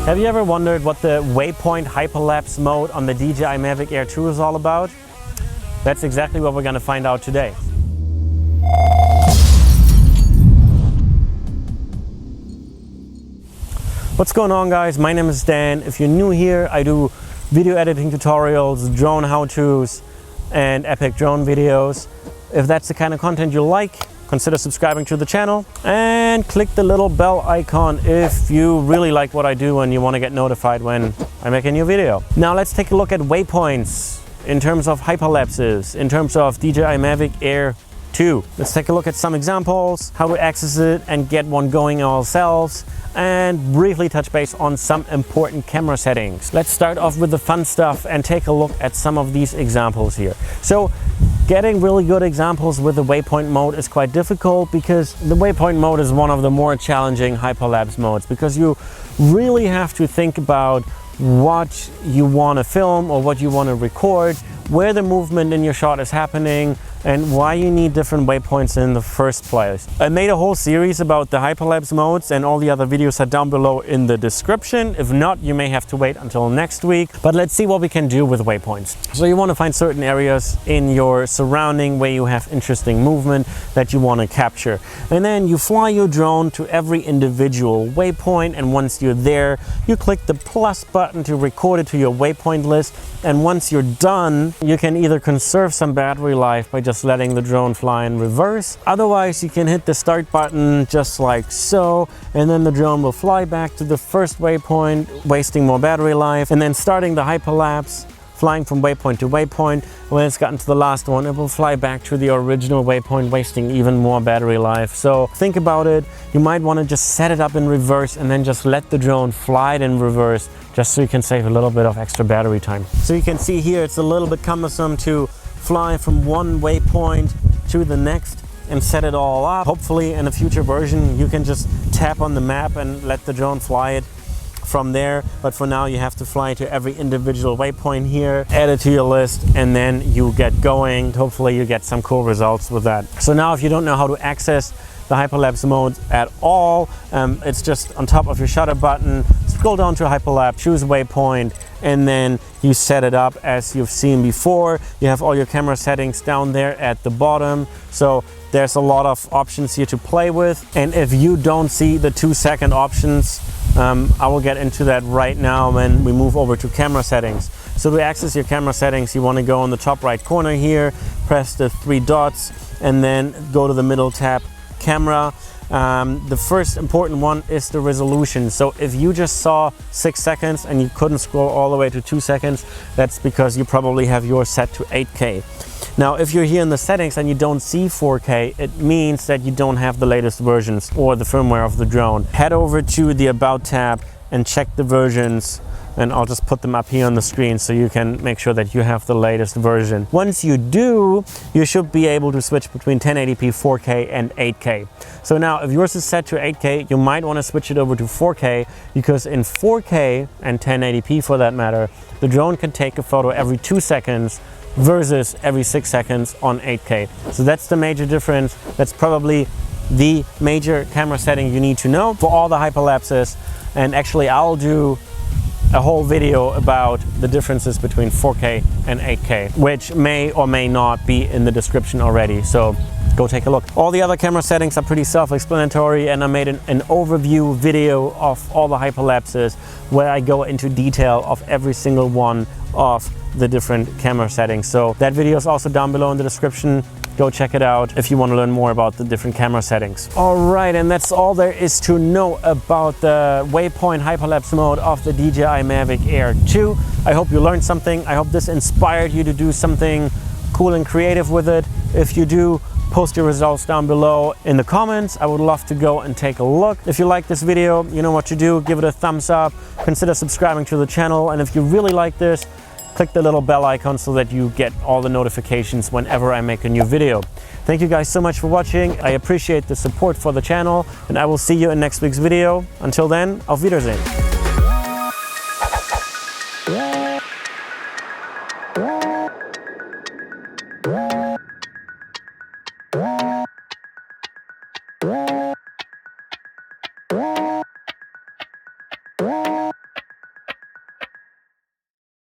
Have you ever wondered what the WAYPOINT Hyperlapse mode on the DJI Mavic Air 2 is all about? That's exactly what we're going to find out today. What's going on, guys? My name is Dan. If you're new here, I do video editing tutorials, drone how-tos, and epic drone videos. If that's the kind of content you like, consider subscribing to the channel and click the little bell icon if you really like what I do and you want to get notified when I make a new video. Now let's take a look at waypoints in terms of hyperlapses, in terms of DJI Mavic Air 2. Let's take a look at some examples, how to access it and get one going ourselves, and briefly touch base on some important camera settings. Let's start off with the fun stuff and take a look at some of these examples here. So getting really good examples with the waypoint mode is quite difficult because the waypoint mode is one of the more challenging hyperlapse modes, because you really have to think about what you want to film or what you want to record, where the movement in your shot is happening, and why you need different waypoints in the first place. I made a whole series about the hyperlapse modes, and all the other videos are down below in the description. If not, you may have to wait until next week. But let's see what we can do with waypoints. So you want to find certain areas in your surrounding where you have interesting movement that you want to capture. And then you fly your drone to every individual waypoint, and once you're there, you click the plus button to record it to your waypoint list. And once you're done, you can either conserve some battery life by just letting the drone fly in reverse. Otherwise, you can hit the start button just like so, and then the drone will fly back to the first waypoint, wasting more battery life, and then starting the hyperlapse, flying from waypoint to waypoint. When it's gotten to the last one, it will fly back to the original waypoint, wasting even more battery life. So think about it. You might want to just set it up in reverse and then just let the drone fly it in reverse, just so you can save a little bit of extra battery time. So you can see here it's a little bit cumbersome to fly from one waypoint to the next and set it all up. Hopefully in a future version you can just tap on the map and let the drone fly it from there, but for now you have to fly to every individual waypoint here, add it to your list, and then you get going. Hopefully you get some cool results with that. So now if you don't know how to access the hyperlapse mode at all, it's just on top of your shutter button, scroll down to hyperlapse, choose waypoint, and then you set it up as you've seen before. You have all your camera settings down there at the bottom, so there's a lot of options here to play with. And if you don't see the 2-second options, I will get into that right now when we move over to camera settings. So to access your camera settings, you want to go on the top right corner here, press the 3 dots, and then go to the middle tab, camera. The first important one is the resolution. So if you just saw 6 seconds and you couldn't scroll all the way to 2 seconds, that's because you probably have yours set to 8K. Now, if you're here in the settings and you don't see 4K, it means that you don't have the latest versions or the firmware of the drone. Head over to the About tab and check the versions, and I'll just put them up here on the screen so you can make sure that you have the latest version. Once you do, you should be able to switch between 1080p, 4K, and 8K. So now, if yours is set to 8K, you might want to switch it over to 4K, because in 4K and 1080p for that matter, the drone can take a photo every 2 seconds versus every 6 seconds on 8K. So that's the major difference. That's probably the major camera setting you need to know for all the hyperlapses. And actually, I'll do a whole video about the differences between 4K and 8K, which may or may not be in the description already. So go take a look. All the other camera settings are pretty self-explanatory, and I made an overview video of all the hyperlapses where I go into detail of every single one of the different camera settings. So that video is also down below in the description. Go check it out if you want to learn more about the different camera settings. All right, and that's all there is to know about the waypoint hyperlapse mode of the DJI Mavic Air 2. I hope you learned something. I hope this inspired you to do something cool and creative with it. If you do, post your results down below in the comments. I would love to go and take a look. If you like this video, you know what to do. Give it a thumbs up. Consider subscribing to the channel. And if you really like this, click the little bell icon so that you get all the notifications whenever I make a new video. Thank you guys so much for watching. I appreciate the support for the channel, and I will see you in next week's video. Until then, auf Wiedersehen.